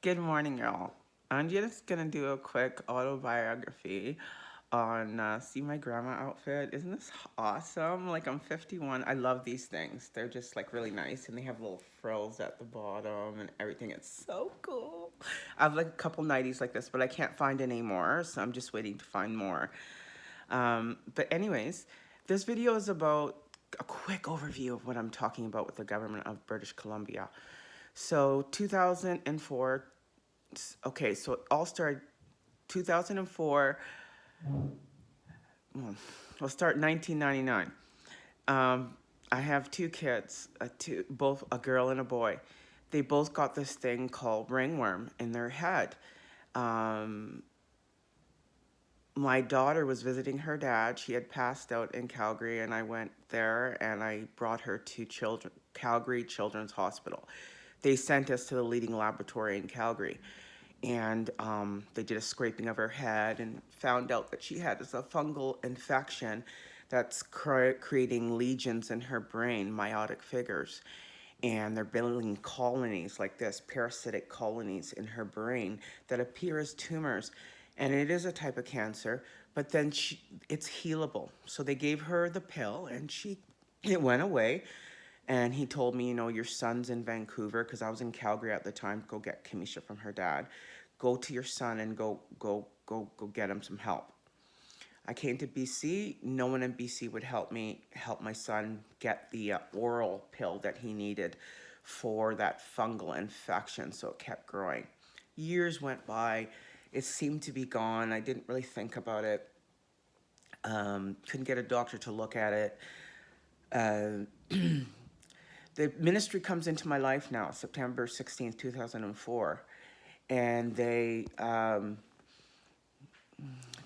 Good morning, y'all. I'm just gonna do a quick autobiography on See My Grandma outfit. Isn't this awesome? Like, I'm 51. I love these things. They're just like really nice and they have little frills at the bottom and everything. It's so cool. I have like a couple nighties like this, but I can't find any more, so I'm just waiting to find more. But, anyways, this video is about a quick overview of what I'm talking about with the government of British Columbia. So 2004, okay, so it all started 2004. We'll start 1999. I have two kids, both a girl and a boy. They both got this thing called ringworm in their head. Um, my daughter was visiting her dad. She had passed out in Calgary, and I went there and I brought her to Calgary Children's Hospital. They sent us to the leading laboratory in Calgary, and they did a scraping of her head and found out that she had a fungal infection that's creating lesions in her brain, meiotic figures. And they're building colonies like this, parasitic colonies in her brain that appear as tumors. And it is a type of cancer, but then it's healable. So they gave her the pill and it went away. And he told me, your son's in Vancouver, because I was in Calgary at the time. Go get Kamisha from her dad. Go to your son and go get him some help. I came to BC. No one in BC would help my son get the oral pill that he needed for that fungal infection. So it kept growing. Years went by. It seemed to be gone. I didn't really think about it. Couldn't get a doctor to look at it. Uh, the ministry comes into my life now, September 16th, 2004. And they,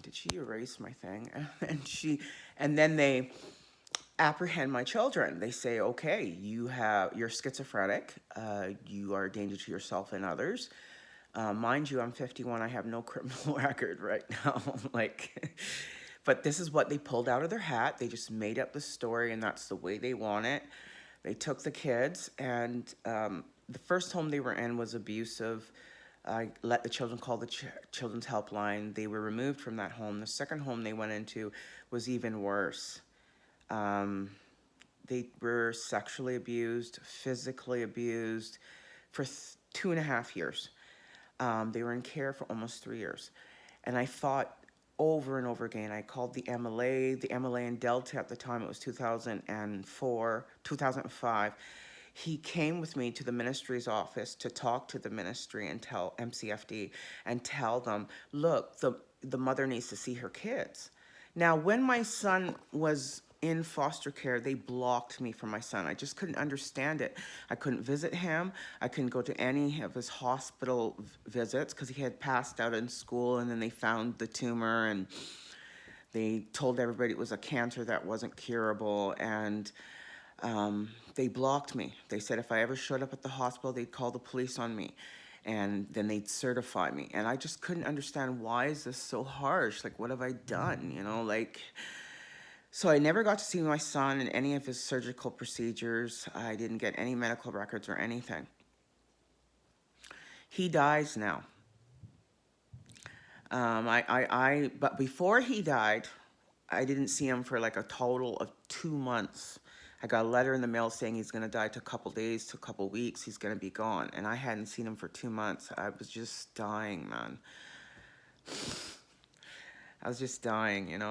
did she erase my thing? And then they apprehend my children. They say, okay, you're schizophrenic. You are a danger to yourself and others. Mind you, I'm 51. I have no criminal record right now. But this is what they pulled out of their hat. They just made up the story, and that's the way they want it. They took the kids, and the first home they were in was abusive. I let the children call the children's helpline. They were removed from that home. The second home they went into was even worse. Um, they were sexually abused, physically abused for 2.5 years. They were in care for almost 3 years. And I fought over and over again. I called the MLA in Delta at the time. It was 2004, 2005. He came with me to the ministry's office to talk to the ministry and tell MCFD and tell them, look, the mother needs to see her kids. Now, when my son was in foster care, they blocked me from my son. I just couldn't understand it. I couldn't visit him. I couldn't go to any of his hospital visits because he had passed out in school, and then they found the tumor, and they told everybody it was a cancer that wasn't curable, and they blocked me. They said if I ever showed up at the hospital, they'd call the police on me, and then they'd certify me. And I just couldn't understand, why is this so harsh? Like, what have I done? So I never got to see my son in any of his surgical procedures. I didn't get any medical records or anything. He dies now. But before he died, I didn't see him for like a total of 2 months. I got a letter in the mail saying he's going to die to a couple days, to a couple weeks. He's going to be gone. And I hadn't seen him for 2 months. I was just dying, man. I was just dying, It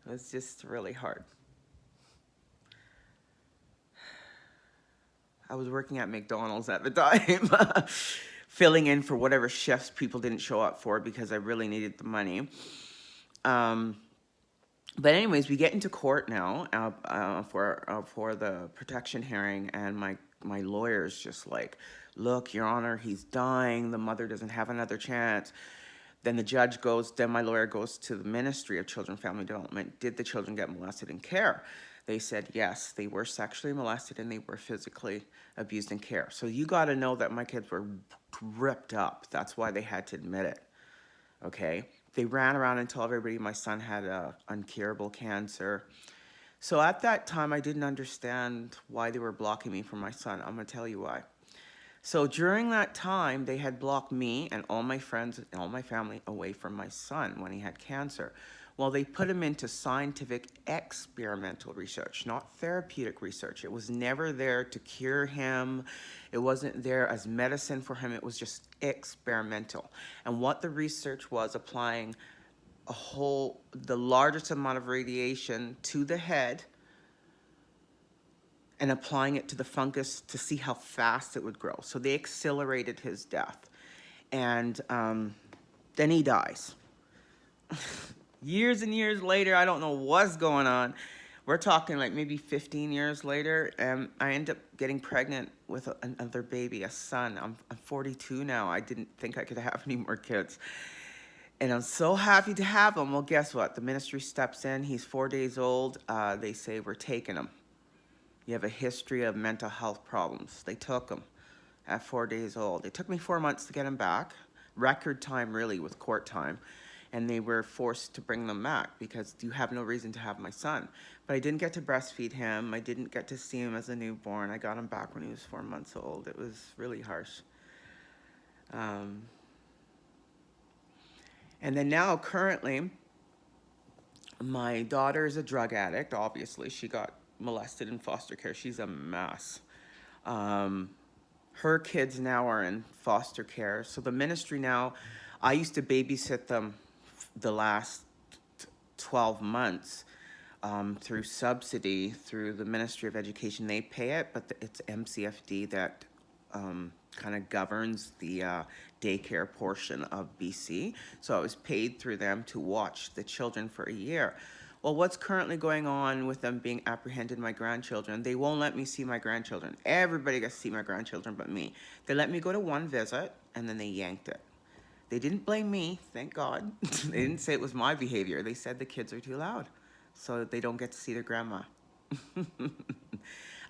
was just really hard. I was working at McDonald's at the time, filling in for whatever shifts people didn't show up for because I really needed the money. But anyways, we get into court now for the protection hearing, and my lawyer's just like, look, Your Honor, he's dying. The mother doesn't have another chance. Then my lawyer goes to the Ministry of Children and Family Development. Did the children get molested in care? They said yes, they were sexually molested and they were physically abused in care. So you got to know that my kids were ripped up. That's why they had to admit it. Okay? They ran around and told everybody my son had a uncurable cancer. So at that time, I didn't understand why they were blocking me from my son. I'm going to tell you why. So during that time, they had blocked me and all my friends and all my family away from my son when he had cancer. Well, they put him into scientific experimental research, not therapeutic research. It was never there to cure him. It wasn't there as medicine for him. It was just experimental. And what the research was, applying the largest amount of radiation to the head and applying it to the fungus to see how fast it would grow. So they accelerated his death. And then he dies. Years and years later, I don't know what's going on. We're talking like maybe 15 years later, and I end up getting pregnant with another baby, a son. I'm 42 now. I didn't think I could have any more kids. And I'm so happy to have him. Well, guess what? The ministry steps in. He's 4 days old. They say, we're taking him. You have a history of mental health problems. They took him at 4 days old. It took me 4 months to get him back. Record time, really, with court time. And they were forced to bring them back because you have no reason to have my son. But I didn't get to breastfeed him. I didn't get to see him as a newborn. I got him back when he was 4 months old. It was really harsh. And then now, currently, my daughter is a drug addict, obviously. She got molested in foster care. She's a mess. Her kids now are in foster care. So the ministry now, I used to babysit them the last 12 months through subsidy, through the Ministry of Education. They pay it, but it's MCFD that kind of governs the daycare portion of BC. So I was paid through them to watch the children for a year. Well, what's currently going on with them being apprehended, my grandchildren, they won't let me see my grandchildren. Everybody gets to see my grandchildren but me. They let me go to one visit, and then they yanked it. They didn't blame me, thank God. They didn't say it was my behavior. They said the kids are too loud, so they don't get to see their grandma.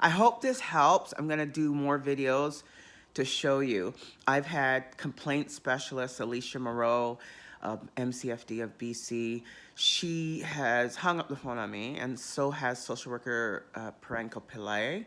I hope this helps. I'm going to do more videos to show you. I've had complaint specialist Alicia Moreau, MCFD of BC. She has hung up the phone on me, and so has social worker Parenko Pillay.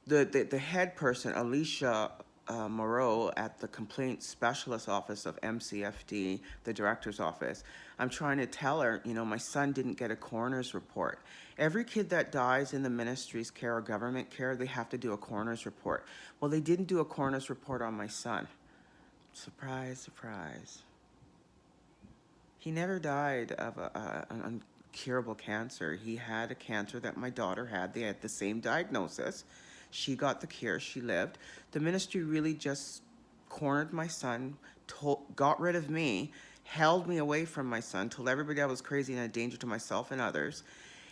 The head person, Alicia Moreau, at the complaint specialist office of MCFD, the director's office, I'm trying to tell her, you know, my son didn't get a coroner's report. Every kid that dies in the ministry's care or government care, they have to do a coroner's report. Well, they didn't do a coroner's report on my son. Surprise, surprise. He never died of an incurable cancer. He had a cancer that my daughter had. They had the same diagnosis. She got the cure. She lived. The ministry really just cornered my son, got rid of me, held me away from my son, told everybody I was crazy and a danger to myself and others,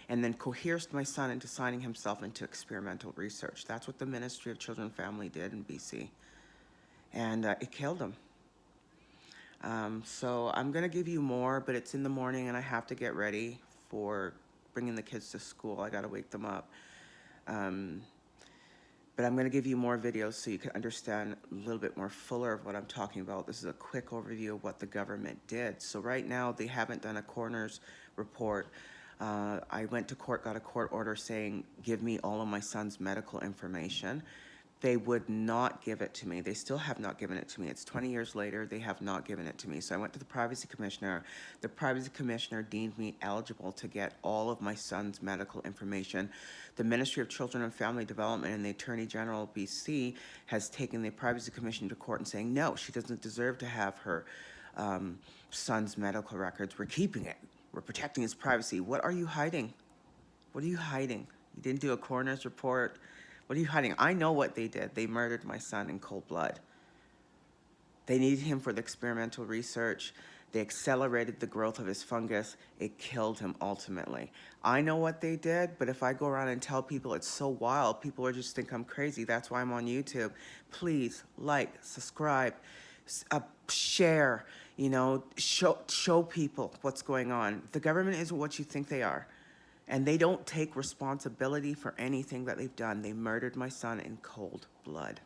and then coerced my son into signing himself into experimental research. That's what the Ministry of Children and Family did in BC. And it killed him. So I'm going to give you more, but it's in the morning and I have to get ready for bringing the kids to school. I got to wake them up. But I'm going to give you more videos so you can understand a little bit more fuller of what I'm talking about. This is a quick overview of what the government did. So right now, they haven't done a coroner's report. I went to court, got a court order saying, give me all of my son's medical information. They would not give it to me. They still have not given it to me. It's 20 years later, they have not given it to me. So I went to the privacy commissioner. The privacy commissioner deemed me eligible to get all of my son's medical information. The Ministry of Children and Family Development and the Attorney General of BC has taken the privacy commission to court and saying, no, she doesn't deserve to have her son's medical records. We're keeping it. We're protecting his privacy. What are you hiding? What are you hiding? You didn't do a coroner's report. What are you hiding? I know what they did. They murdered my son in cold blood. They needed him for the experimental research. They accelerated the growth of his fungus. It killed him ultimately. I know what they did, but if I go around and tell people it's so wild, people will just think I'm crazy. That's why I'm on YouTube. Please like, subscribe, share, you know, show people what's going on. The government isn't what you think they are. And they don't take responsibility for anything that they've done. They murdered my son in cold blood.